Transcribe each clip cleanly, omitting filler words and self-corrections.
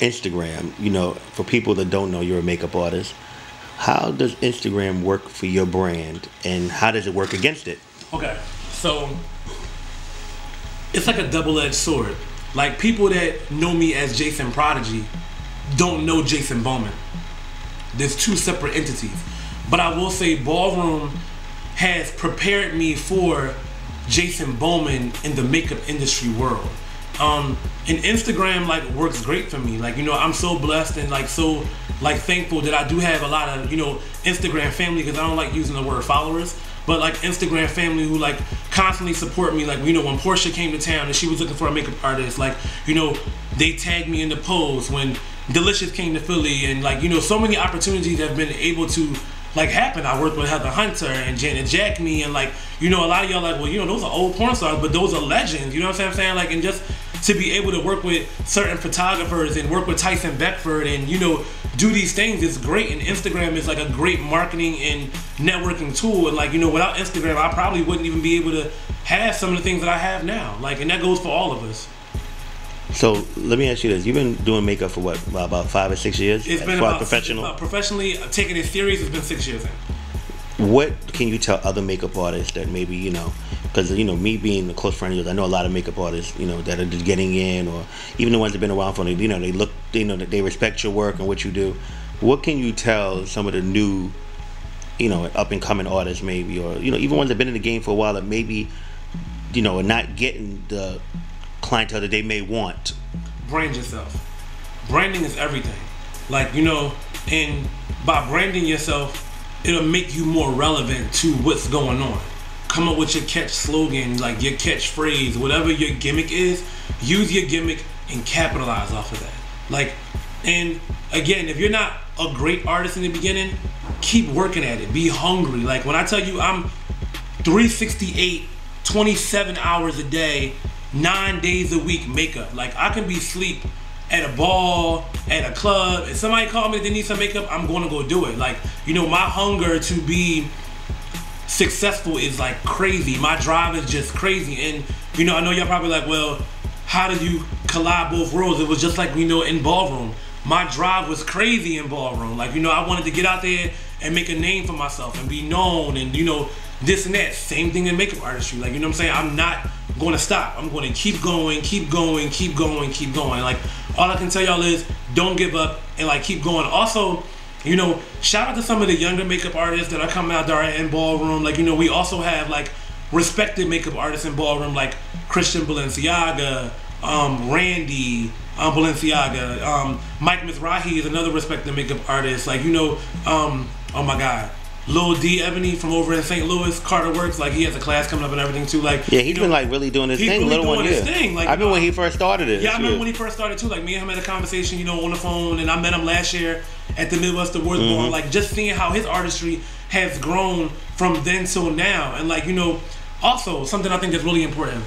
Instagram, for people that don't know, you're a makeup artist. How does Instagram work for your brand, and how does it work against it? Okay, so it's like a double-edged sword. Like, people that know me as Jacen Prodigy don't know Jacen Bowman. There's two separate entities. But I will say Ballroom has prepared me for Jacen Bowman in the makeup industry world. And Instagram works great for me. I'm so blessed and so thankful that I do have a lot of Instagram family, because I don't like using the word followers, but Instagram family who constantly support me. When Portia came to town and she was looking for a makeup artist, they tagged me in the post. When Delicious came to Philly, and so many opportunities have been able to happen. I worked with Heather Hunter and Janet Jackney, and a lot of y'all those are old porn stars, but those are legends. You know what I'm saying? And just to be able to work with certain photographers and work with Tyson Beckford and do these things is great. And Instagram is a great marketing and networking tool. And without Instagram, I probably wouldn't even be able to have some of the things that I have now. And that goes for all of us. So let me ask you this: you've been doing makeup for what, about 5 or 6 years? It's been about professional. Professionally taking it serious, it's been 6 years in. What can you tell other makeup artists that maybe because me being a close friend of yours, I know a lot of makeup artists that are just getting in, or even the ones that've been around for they look, that they respect your work and what you do. What can you tell some of the new up and coming artists, maybe, or even ones that've been in the game for a while, that maybe are not getting the clientele that they may want? Brand yourself. Branding is everything. And by branding yourself, it'll make you more relevant to what's going on. Come up with your catch slogan, your catchphrase, whatever your gimmick is. Use your gimmick and capitalize off of that. And again, if you're not a great artist in the beginning, keep working at it. Be hungry. When I tell you I'm 368, 27 hours a day, 9 days a week makeup. I can be asleep at a ball, at a club. If somebody call me that they need some makeup, I'm going to go do it. My hunger to be successful is crazy. My drive is just crazy. And I know y'all probably well, how did you collide both worlds? It was just in Ballroom. My drive was crazy in Ballroom. I wanted to get out there and make a name for myself and be known, and this and that. Same thing in makeup artistry. You know what I'm saying? I'm not going to stop. I'm going to keep going, keep going, keep going, keep going. All I can tell y'all is don't give up and keep going. Also, shout out to some of the younger makeup artists that are coming out there in Ballroom. We also have respected makeup artists in Ballroom, Christian Balenciaga, Randy Balenciaga, Mike Mizrahi is another respected makeup artist. Oh my God, Lil D Ebony from over in St. Louis, Carter Works, he has a class coming up and everything too. Yeah, he's been really doing his thing. Really doing his thing. I remember when he first started it. Yeah, I remember when he first started too. Me and him had a conversation, on the phone, and I met him last year at the Midwest Awards Ball. Just seeing how his artistry has grown from then till now, and also something I think is really important.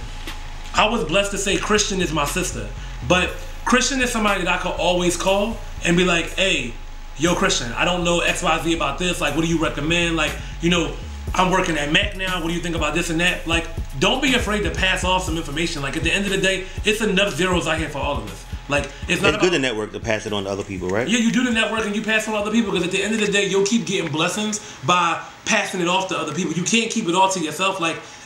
I was blessed to say Christian is my sister, but Christian is somebody that I could always call and be like, hey, yo, Christian, I don't know XYZ about this. What do you recommend? I'm working at Mac now. What do you think about this and that? Don't be afraid to pass off some information. At the end of the day, it's enough zeros out here for all of us. It's good to network, to pass it on to other people, right? Yeah, you do the network and you pass it on to other people, because at the end of the day, you'll keep getting blessings by passing it off to other people. You can't keep it all to yourself.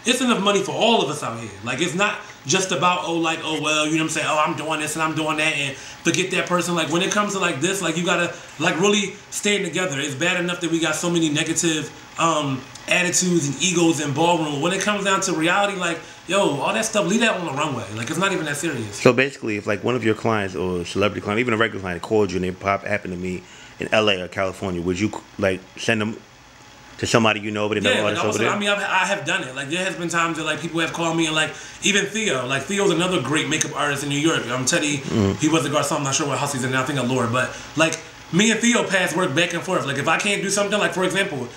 It's enough money for all of us out here. It's not just about, oh, well, you know what I'm saying? Oh, I'm doing this and I'm doing that, and forget that person. When it comes to this, you gotta really stand together. It's bad enough that we got so many negative attitudes and egos in Ballroom. When it comes down to reality, yo, all that stuff, leave that on the runway. It's not even that serious. So basically, if one of your clients or a celebrity client, even a regular client, called you and they happened to me in LA or California, would you send them to somebody but they never artist over there? I have done it. There has been times that people have called me, and even Theo. Theo's another great makeup artist in New York. Teddy, he was a garçon. I'm not sure what house he's in now. I think Allure. But me and Theo pass work back and forth. If I can't do something, for example,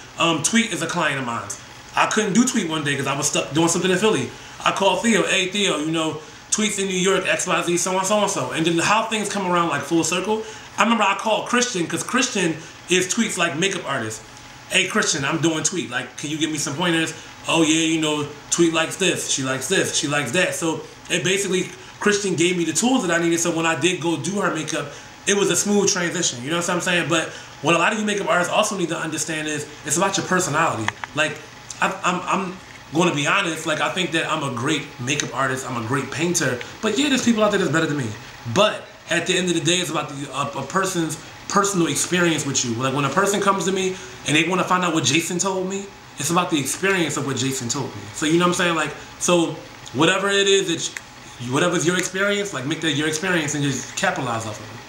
Tweet is a client of mine. I couldn't do Tweet one day because I was stuck doing something in Philly. I called Theo. Hey Theo, Tweet's in New York, XYZ, so on, so on, so. And then how things come around full circle. I remember I called Christian, because Christian is Tweet's makeup artist. Hey Christian, I'm doing Tweet. Can you give me some pointers? Oh yeah, Tweet likes this, she likes this, she likes that. So it basically, Christian gave me the tools that I needed. So when I did go do her makeup, it was a smooth transition. You know what I'm saying? But what a lot of you makeup artists also need to understand is it's about your personality. Like, I'm going to be honest. Like, I think that I'm a great makeup artist. I'm a great painter. But yeah, there's people out there that's better than me. But at the end of the day, it's about a person's personal experience with you. Like, when a person comes to me and they want to find out what Jacen told me, it's about the experience of what Jacen told me. So you know what I'm saying? Like, so whatever it is, whatever's your experience, like make that your experience and just capitalize off of it.